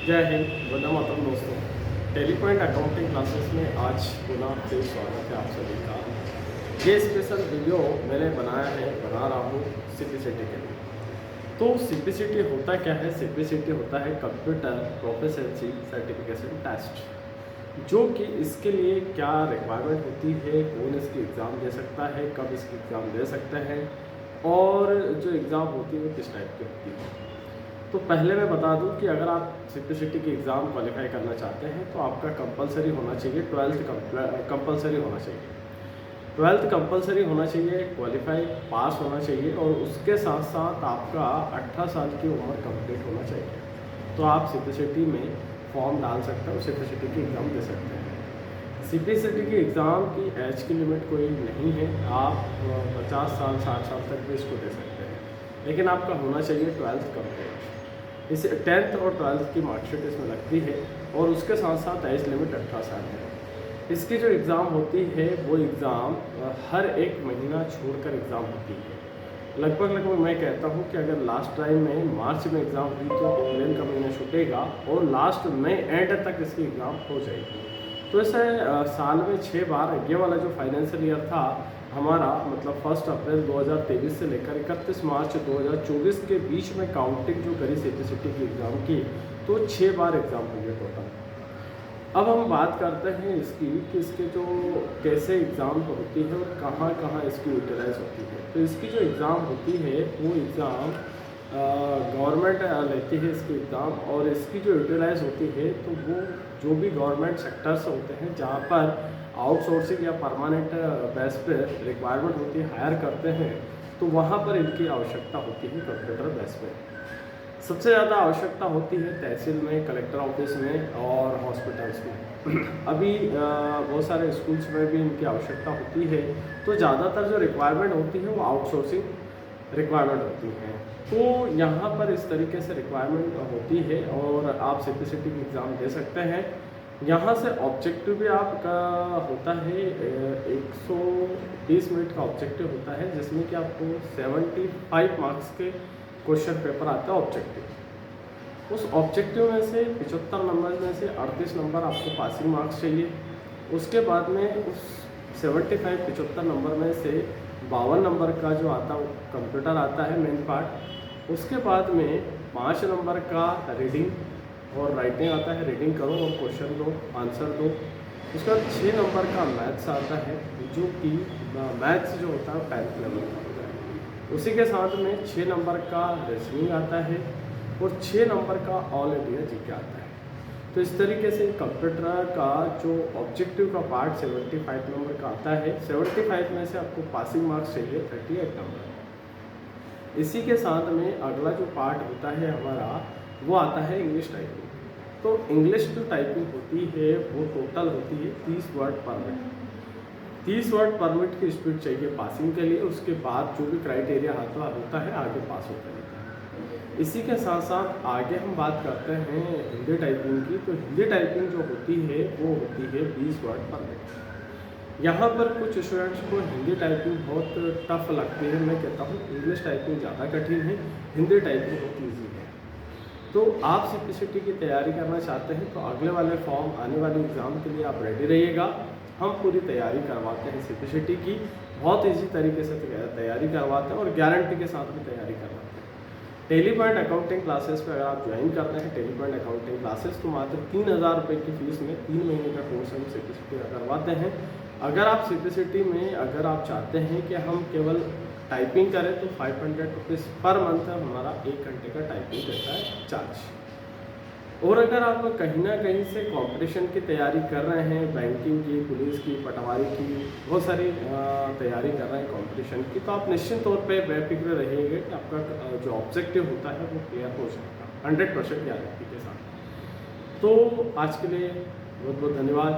जय हिंद, वंदे मातरम दोस्तों। Tele point accounting classes में आज पुनः फिर स्वागत है आप सभी का। ये स्पेशल वीडियो मैंने बना रहा हूँ सिम्प्लिसिटी के लिए। तो सिम्प्लिसिटी होता क्या है? सिम्प्लिसिटी होता है कंप्यूटर प्रोफिशिएंसी सर्टिफिकेशन टेस्ट, जो कि इसके लिए क्या रिक्वायरमेंट होती है, कौन इसकी एग्ज़ाम दे सकता है, कब इसकी एग्ज़ाम दे सकते हैं और जो एग्ज़ाम होती है वो किस टाइप की होती है। तो पहले मैं बता दूं कि अगर आप सिम्प्लिसिटी की एग्ज़ाम क्वालिफाई करना चाहते हैं तो आपका कंपलसरी होना चाहिए कंपलसरी होना चाहिए। 12th कंपलसरी होना चाहिए, क्वालिफाई पास होना चाहिए और उसके साथ साथ आपका 18 साल की उम्र कंप्लीट होना चाहिए। तो आप सिम्प्लिसिटी में फॉर्म डाल सकते हैं और सिम्प्लिसिटी की एग्ज़ाम दे सकते हैं। सिम्प्लिसिटी की एग्ज़ाम की एज की लिमिट कोई नहीं है, आप 50 साल 60 साल तक भी इसको दे सकते हैं, लेकिन आपका होना चाहिए 12th कंप्लीट। इसे 10th और 12th की मार्कशीट इसमें लगती है और उसके साथ साथ एज लिमिट 18 साल है। इसकी जो एग्ज़ाम होती है वो एग्ज़ाम हर एक महीना छोड़कर एग्ज़ाम होती है। लगभग मैं कहता हूँ कि अगर लास्ट टाइम में मार्च में एग्ज़ाम हुई तो अप्रैल का महीना छूटेगा और लास्ट मई एंड तक इसकी एग्ज़ाम हो जाएगी। तो ऐसे साल में 6 बार ये वाला जो फाइनेंशियल ईयर था हमारा, मतलब 1 अप्रैल 2023 से लेकर 31 मार्च 2024 के बीच में काउंटिंग जो करी सिम्प्लिसिटी की एग्ज़ाम की, तो 6 बार एग्ज़ाम हुए टोटल। अब हम बात करते हैं इसकी कि इसके जो कैसे एग्ज़ाम होती है और कहाँ कहाँ इसकी यूटिलाइज होती है। तो इसकी जो एग्ज़ाम होती है वो एग्ज़ाम गवर्नमेंट लेती है इसकी एग्ज़ाम, और इसकी जो यूटिलाइज होती है तो वो जो भी गवर्नमेंट सेक्टर्स होते हैं जहाँ पर आउटसोर्सिंग या परमानेंट बेस पे रिक्वायरमेंट होती है, हायर करते हैं, तो वहाँ पर इनकी आवश्यकता होती है कंप्यूटर बेस पे। सबसे ज़्यादा आवश्यकता होती है तहसील में, कलेक्टर ऑफिस में और हॉस्पिटल्स में। अभी बहुत सारे स्कूल्स में भी इनकी आवश्यकता होती है। तो ज़्यादातर जो रिक्वायरमेंट होती है वो आउटसोर्सिंग रिक्वायरमेंट होती है। तो यहाँ पर इस तरीके से रिक्वायरमेंट होती है और आप सिम्प्लिसिटी की एग्ज़ाम दे सकते हैं। यहाँ से ऑब्जेक्टिव भी आपका होता है 120 मिनट का ऑब्जेक्टिव होता है, जिसमें कि आपको 75 मार्क्स के क्वेश्चन पेपर आता है ऑब्जेक्टिव। उस ऑब्जेक्टिव में से 75 नंबर में से 38 नंबर आपको पासिंग मार्क्स चाहिए। उसके बाद में उस 75 नंबर में से 52 नंबर का जो आता है कंप्यूटर आता है मेन पार्ट। उसके बाद में 5 नंबर का रीडिंग और राइटिंग आता है, रीडिंग करो और क्वेश्चन दो, आंसर दो। उसके बाद 6 नंबर का मैथ्स आता है, जो कि मैथ्स जो होता है 5th लेवल का होता है। उसी के साथ में 6 नंबर का रीजनिंग आता है और 6 नंबर का ऑल इंडिया जीके आता है। तो इस तरीके से कंप्यूटर का जो ऑब्जेक्टिव का पार्ट 75 नंबर का आता है। 75 में से आपको पासिंग मार्क्स चाहिए 38 नंबर। इसी के साथ में अगला जो पार्ट होता है हमारा, वो आता है इंग्लिश टाइपिंग। तो इंग्लिश जो टाइपिंग होती है वो टोटल होती है 30 वर्ड पर मिनट। 30 वर्ड पर मिनट की स्पीड चाहिए पासिंग के लिए। उसके बाद जो भी क्राइटेरिया होता है आगे पास होता रहता है। इसी के साथ साथ आगे हम बात करते हैं हिंदी टाइपिंग की। तो हिंदी टाइपिंग जो होती है वो होती है 20 वर्ड पर मिनट। यहाँ पर कुछ स्टूडेंट्स को हिंदी टाइपिंग बहुत टफ लगती है। मैं कहता हूँ इंग्लिश टाइपिंग ज़्यादा कठिन है, हिंदी टाइपिंग बहुत ईजी है। तो आप सिम्प्लिसिटी की तैयारी करना चाहते हैं तो अगले वाले फॉर्म आने वाले एग्ज़ाम के लिए आप रेडी रहिएगा। हम पूरी तैयारी करवाते हैं सिम्प्लिसिटी की, बहुत ईजी तरीके से तैयारी करवाते हैं और गारंटी के साथ में तैयारी करवाते हैं। टेली पॉइंट अकाउंटिंग क्लासेस पे अगर आप ज्वाइन करते हैं टेली पॉइंट अकाउंटिंग क्लासेस, तो मात्र 3000 रुपये की फीस में 3 महीने का कोर्स हम सिम्प्लिसिटी का करवाते हैं। अगर आप सिम्प्लिसिटी में अगर आप चाहते हैं कि हम केवल टाइपिंग करें तो 500 रुपीज़ पर मंथ हमारा 1 घंटे का टाइपिंग रहता है चार्ज। और अगर आप कहीं ना कहीं से कंपटीशन की तैयारी कर रहे हैं, बैंकिंग की, पुलिस की, पटवारी की, बहुत सारी तैयारी कर रहे हैं कंपटीशन की, तो आप निश्चित तौर पे बेफिक्र रहिएगा कि आपका जो ऑब्जेक्टिव होता है वो क्लियर हो जाएगा 100% गारंटी के साथ। तो आज के लिए बहुत बहुत धन्यवाद।